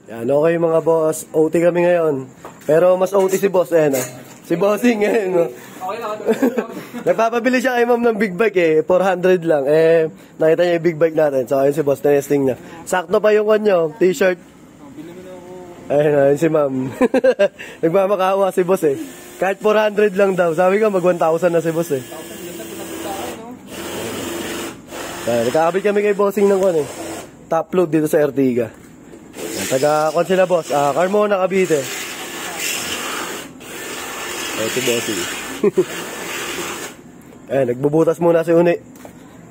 Yan, okay mga boss. OT kami ngayon. Pero mas OT si boss, ayan oh. Si bossing ngayon, no? Okay lang. Nagpapabili siya kay ma'am ng big bike eh. 400 lang. Eh, nakita niya yung big bike natin. So, ayun si boss, testing niya. Sakto pa yung kanyo, t-shirt. Bili mo na ako. Ayun si ma'am. Nagmamakawa si boss eh. Kahit 400 lang daw. Sabi ko, mag 1,000 na si boss eh. Nakakabit kami kay bossing ng kon eh. Top load dito sa Ertiga. Taga-kon sila boss. Carmona, Cavite. Ito bossing. Nagbubutas muna si Uni.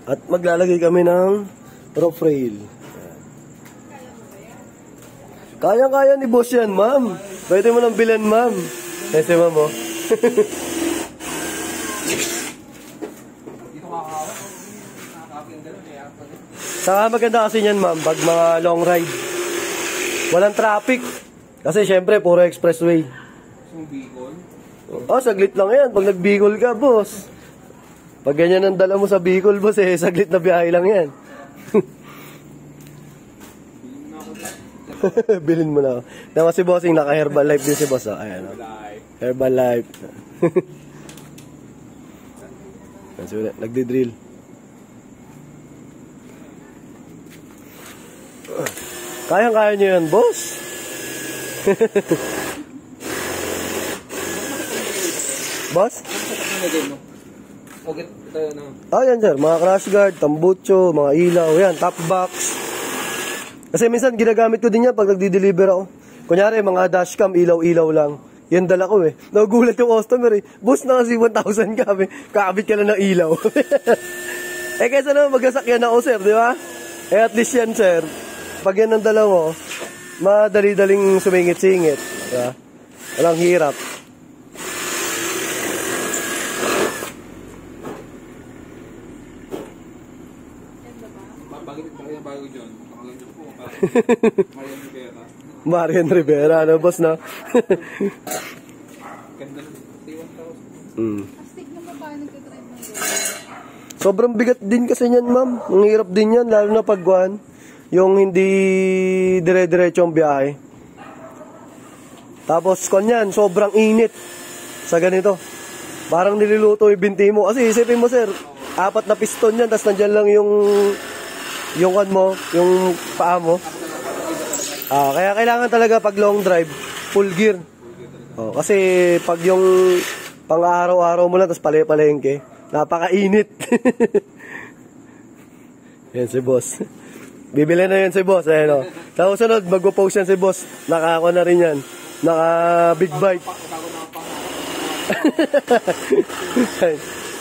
At maglalagay kami ng roof rail. Kaya-kaya ni boss yan, ma'am. Pwede mo nang bilan, ma'am. Si ma'am, oh. Saka maganda kasi yan, ma'am, pag mga long ride. Walang traffic. Kasi syempre, puro expressway. Yung Bicol? Oh, saglit lang yan. Pag nag-Bicol ka, boss. Pag ganyan ang dala mo sa Bicol, boss, eh, saglit na biyahe lang yan. Bilhin mo na ako. Naman si bossing, naka-Herbal Life din si boss. Oh. Ayan, oh. Herbal Life. Nagdi-drill. Kayang-kaya nyo yan, boss. Boss? Yan sir, mga crash guard, tambucho, mga ilaw, yan, top box. Kasi minsan ginagamit ko din yan pag nagdi-deliver ako. Kunyari, mga dashcam, ilaw-ilaw lang. Yan dala ko eh. Nagugulat yung customer eh. Boss na kasi 1,000 kami. Kakabit ka lang ng ilaw. Eh kaysa naman magkasakyan ako sir, di ba? Eh at least yan sir. Pag yan ang dala mo, madali-daling sumingit-singit. Diba? Walang hirap. Bago dyan. Marian Rivera. Marian Rivera, ano boss na? Ganda ng 1,000. Astig na ba nagka-drive ng Sobrang bigat din kasi yan, ma'am. Ang hirap din yan, lalo na pagkuhan. Yung hindi dire-diretso ang biyahe. Tapos, kanyan, sobrang init sa ganito. Parang niluluto yung binti mo. Kasi isipin mo, sir, 4 na piston yan, tapos nandyan lang yung paa mo. Kaya kailangan talaga pag long drive, full gear. Kasi pag yung pang-araw-araw mo lang, tapos palengke, napakainit. Yan si boss. Bibili na yan si boss. Ayan, o. Sa sunod, magpo-post yan si boss. Naka-ako na rin yan. Naka-big bike.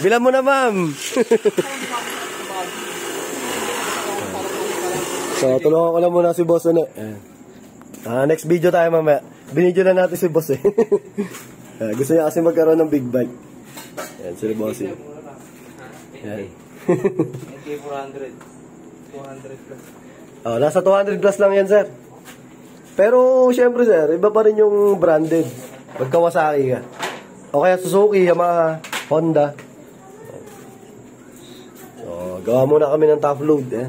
Bilan mo na, ma'am. So, tulungan ko lang muna si boss. Next video tayo, mamaya. Binidyo na natin si boss eh. Gusto niya kasi magkaroon ng big bike. Yan, si boss eh. Yan. 400. 200 plus. Nasa 200 plus lang yan, sir. Pero, syempre, sir, iba pa rin yung branded. Pag Kawasaki ka. O kaya Suzuki, Yamaha, Honda. So, gawa muna kami ng top load, eh.